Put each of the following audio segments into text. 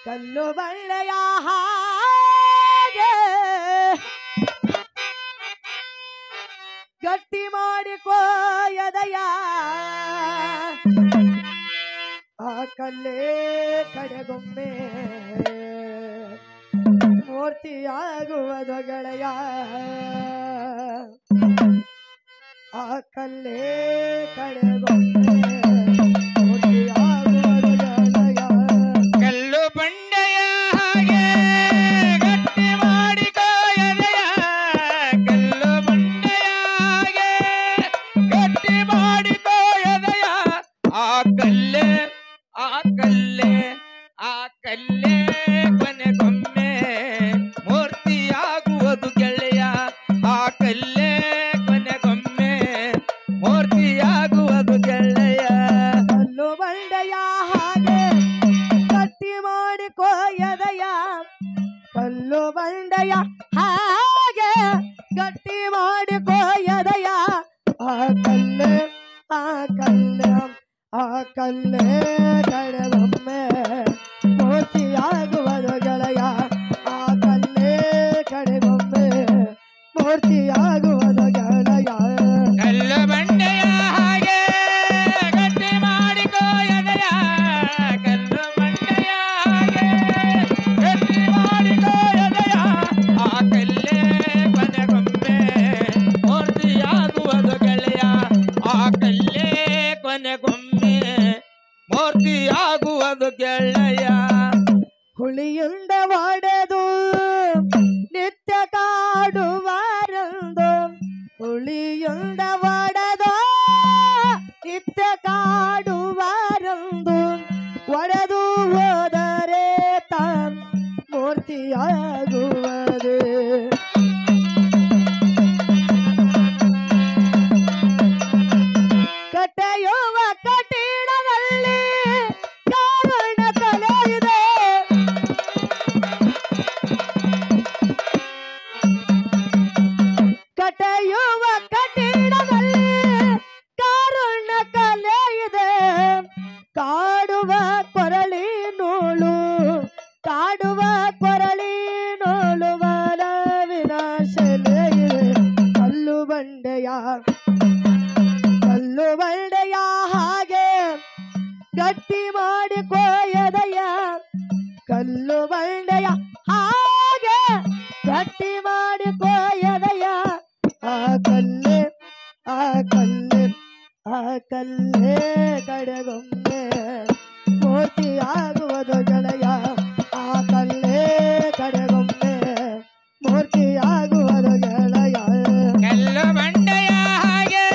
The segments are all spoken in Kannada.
ಕಲ್ಲು ಬಳ್ಳೆಯ ಹಾಗೆ ಗಟ್ಟಿ ಮಾಡಿಕೋಯದಯ ಆ ಕಲ್ಲೇ ಕಡೆಗೊಮ್ಮೆ ಮೂರ್ತಿಯಾಗುವುದು ಗೆಳೆಯ ಆ ಕಲ್ಲೇ ಕಡೆಗೊಮ್ಮೆ ಮೂರ್ತಿಯಾಗುವುದು ಗೆಳೆಯ ಕಲ್ಲು ಬಂಡೆಯ ಹಾಗೆ ಗಟ್ಟಿ ಮಾಡಿಕೋಯದೆಯ ಕಲ್ಲು ಬಂಡೆಯ ಹಾಗೆ ಗಟ್ಟಿ ಮಾಡಿಕೋಯದೆಯ ಆ ಕಲ್ಲೇ ಕೊನೆಗೊಮ್ಮೆ ಮೂರ್ತಿಯಾಗುವುದು ಗೆಳೆಯ ಆ ಕಲ್ಲೇ ಕೊನೆಗೊಮ್ಮೆ ಮೂರ್ತಿಯಾಗುವುದು ಗೆಳೆಯ ಕಲ್ಲು ಬಂಡೆಯ ಹಾಗೆ ಗಟ್ಟಿ ಮಾಡಿಕೋಯದಯ ಕಲ್ಲು ಬಂಡೆಯ ಹಾಗೆ ಗಟ್ಟಿ ಮಾಡಿಕೋಯದಯ ಆ ಕಲ್ಲೇ ಕಡೆಗೊಮ್ಮೆ ಮೂರ್ತಿಯಾಗುವುದು ಗೆಳೆಯ ಆ ಕಲ್ಲೇ ಕಡೆಗೊಮ್ಮೆ ಮೂರ್ತಿಯಾಗುವುದು ಗೆಳೆಯ ಕಲ್ಲು ಬಂಡೆಯ ಹಾಗೆ ಗಟ್ಟಿ ಮಾಡಿಕೋಯದೆಯ ಕಲ್ಲು ಬಂಡೆಯ ಹಾಗೆ ಗಟ್ಟಿ ಮಾಡಿಕೋಯದೆಯ ಆ ಕಲ್ಲೇ ಕೊನೆಗೊಮ್ಮೆ ಮೂರ್ತಿಯಾಗುವುದು ಗೆಳೆಯ ಆ ಕಲ್ಲೇ ಕೊನೆಗೊಮ್ಮೆ ಮೂರ್ತಿಯಾಗುವುದು ಗೆಳೆಯ ಹುಳಿಯುಂಡ ಒಡೆದು ನಿತ್ಯ ಕಾಡುವರಂದು ಹುಳಿಯುಂಡ ಒಡೆದು ನಿತ್ಯ ಕಾಡುವರಂದು ಒಡೆದು ಹೋದರೆ ತಾನ್ ಮೂರ್ತಿಯಾಗುವುದು ಕಟ್ಟೆಯುವ ಕಠಿಣದಲ್ಲಿ ಕಾರಣ ಕಲೆ ಇದೆ ಕಟ್ಟೆಯುವ ಕಠಿಣದಲ್ಲಿ ಕಾರಣ ಕಲೆ ಇದೆ ಕಾಡುವ ಕೊರಳಿ ನೋಳು ಬಲವಿನ ಶೆಲೆ ಇದೆ ಕಲ್ಲು ಬಂಡೆಯ ಹಾಗೆ ಗಟ್ಟಿ ಮಾಡಿಕೋಯದಯ ಕಲ್ಲು ಬಂಡೆಯ ಹಾಗೆ ಗಟ್ಟಿ ಮಾಡಿಕೋಯದಯ ಆ ಕಲ್ಲೇ ಕಡೆಗೊಮ್ಮೆ ಮೂರ್ತಿಯಾಗುವುದು ಗೆಳೆಯ ಆ ಕಲ್ಲೇ ಕಡೆಗೊಮ್ಮೆ ಮೂರ್ತಿಯಾಗುವುದು ಗೆಳೆಯ ಕಲ್ಲು ಬಂಡೆಯ ಹಾಗೆ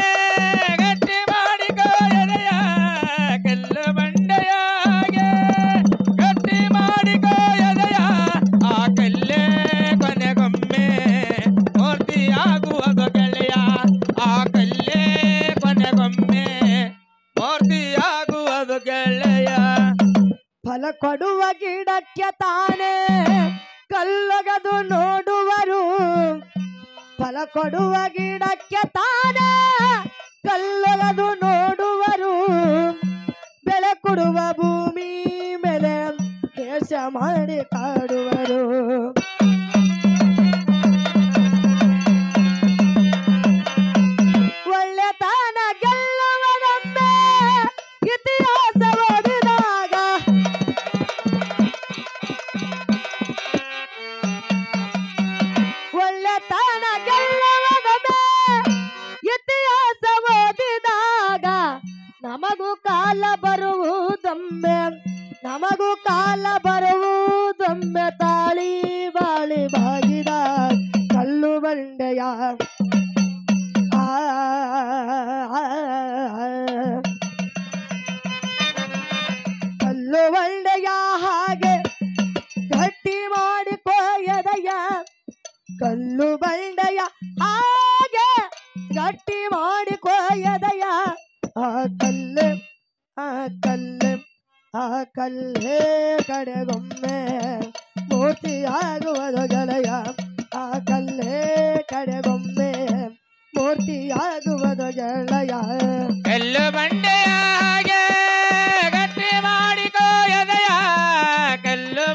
ಗಟ್ಟಿ ಮಾಡಿಕೋಯದೆಯ ಕಲ್ಲು ಬಂಡೆಯ ಹಾಗೆ ಗಟ್ಟಿ ಮಾಡಿಕೋಯದೆಯ ಆ ಕಲ್ಲೇ ಕೊನೆಗೊಮ್ಮೆ ಮೂರ್ತಿಯಾಗುವುದು ಗೆಳೆಯ ಆ ಕಲ್ಲೇ ಕೊನೆಗೊಮ್ಮೆ ಮೂರ್ತಿಯಾಗುವುದು ಗೆಳೆಯ ಫಲ ಕೊಡುವ ಗಿಡಕ್ಕೆ ತಾನೇ ಕಲ್ಲೊಗದು ನೋಡುವರು ಫಲ ಕೊಡುವ ಗಿಡಕ್ಕೆ ತಾನೇ ಕಲ್ಲೊಗದು ನೋಡುವರು ಬೆಳೆ ಕೊಡುವ ಭೂಮಿ ಮೇಲೆ ಕೇಶ ಮಾಡಿ ಕಾಡುವರು ಒಳ್ಳೆತನ ಗೆಲ್ಲುವನೊಮ್ಮೆ ಇತಿಹಾಸ ಓದಿದಾಗ ಒಳ್ಳೆತನ ಗೆಲ್ಲುವನೊಮ್ಮೆ ಇತಿಹಾಸ ಓದಿದಾಗ ನಮಗೂ ಕಾಲ ಬರುವುದೊಮ್ಮೆ ತಾಳಿ ಬಾಳಿ ಬಾಗಿದ ಕಲ್ಲು ಬಂಡೆಯ ಕಲ್ಲು ಬಂಡೆಯ ಹಾಗೆ ಗಟ್ಟಿ ಮಾಡಿಕೋಯದಯ ಕಲ್ಲು ಬಂಡೆಯ ಹಾಗೆ ಗಟ್ಟಿ ಮಾಡಿಕೋಯದಯ ಆ ಕಲ್ಲೇ ಕಡೆಗೊಮ್ಮೆ ಮೂರ್ತಿಯಾಗುವುದು ಗೆಳೆಯ ಆ ಕಲ್ಲೇ ಕಡೆಗೊಮ್ಮೆ ಮೂರ್ತಿಯಾಗುವುದು ಗೆಳೆಯ ಕಲ್ಲು ಬಂಡೆಯ ಹಾಗೆ ಗಟ್ಟಿ ಮಾಡಿಕೋಯದೆಯ ಕಲ್ಲು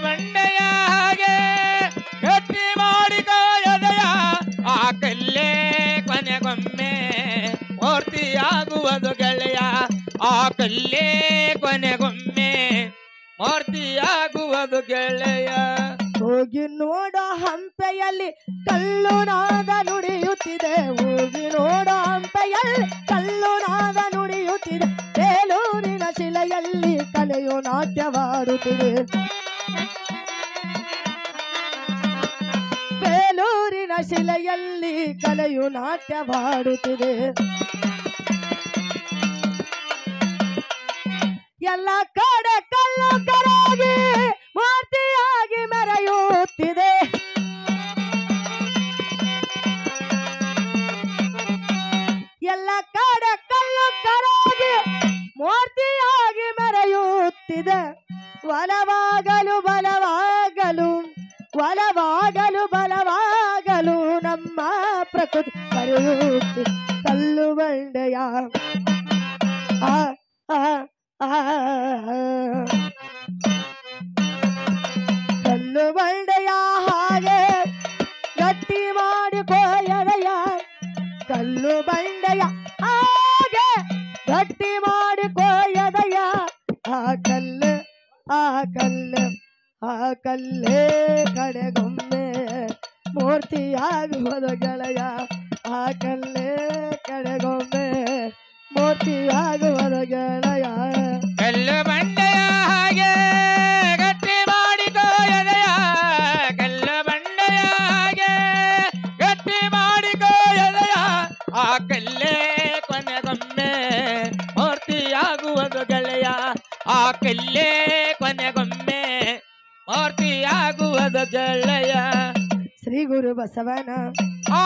ಕಲ್ಲೇ ಕೊನೆಗೊಮ್ಮೆ ಮೂರ್ತಿಯಾಗುವುದು ಗೆಳೆಯ. ಹೋಗಿ ನೋಡ ಹಂಪೆಯಲ್ಲಿ ಕಲ್ಲು ನಾದ ನುಡಿಯುತ್ತಿದೆ, ಹೋಗಿ ನೋಡ ಹಂಪೆಯಲ್ಲಿ ಕಲ್ಲು ನಾದ ನುಡಿಯುತ್ತಿದೆ, ಬೇಲೂರಿನ ಶಿಲೆಯಲ್ಲಿ ಕಲೆಯು ನಾಟ್ಯವಾಡುತ್ತಿದೆ, ಬೇಲೂರಿನ ಶಿಲೆಯಲ್ಲಿ ಕಲೆಯು ನಾಟ್ಯವಾಡುತ್ತಿದೆ. ಎಲ್ಲ ಕಡೆ ಕಲ್ಲು ಕರಗಿ ಮೂರ್ತಿಯಾಗಿ ಮೆರೆಯುತ್ತಿದೆ, ಎಲ್ಲ ಕಡೆ ಕಲ್ಲು ಕರಗಿ ಮೂರ್ತಿಯಾಗಿ ಮೆರೆಯುತ್ತಿದೆ. ಒಲವಾಗಲು ಬಲವಾಗಲು ಒಲವಾಗಲು ಬಲವಾಗಲು ನಮ್ಮ ಪ್ರಕೃತಿ ಕರೆಯುತ್ತಿದೆ. ಕಲ್ಲು ಬಂಡೆಯ ಆ ಆ ಕಲ್ಲು ಬಂಡೆಯ ಹಾಗೆ ಗಟ್ಟಿ ಮಾಡಿಕೊಳ್ಳದೆಯ, ಕಲ್ಲು ಬಂಡೆಯ ಹಾಗೆ ಗಟ್ಟಿ ಮಾಡಿಕೊಳ್ಳದೆಯ. ಆ ಕಲ್ಲು ಆ ಕಲ್ಲು ಆ ಕಲ್ಲೇ ಕಡೆಗೊಮ್ಮೆ ಮೂರ್ತಿಯಾಗುವುದು ಗೆಳೆಯ, ಆ ಕಲ್ಲೇ ಕಡೆಗೊಮ್ಮೆ ಮೂರ್ತಿಯಾಗುವುದು ಗೆಳೆಯ. ಕಲ್ಲು ಬಂಡೆಯ ಹಾಗೆ ಗಟ್ಟಿ ಮಾಡಿಕೊಳ್ಳದೆಯ, ಕಲ್ಲು ಬಂಡೆಯ ಹಾಗೆ ಗಟ್ಟಿ ಮಾಡಿಕೊಳ್ಳದೆಯ. ಆ ಕಲ್ಲೇ ಕೊನೆಗೊಮ್ಮೆ ಮೂರ್ತಿಯಾಗುವುದು ಗೆಳೆಯ, ಆ ಕಲ್ಲೇ ಕೊನೆಗೊಮ್ಮೆ ಮೂರ್ತಿಯಾಗುವುದು ಗೆಳೆಯ. ಶ್ರೀ ಗುರು ಬಸವನ ಆ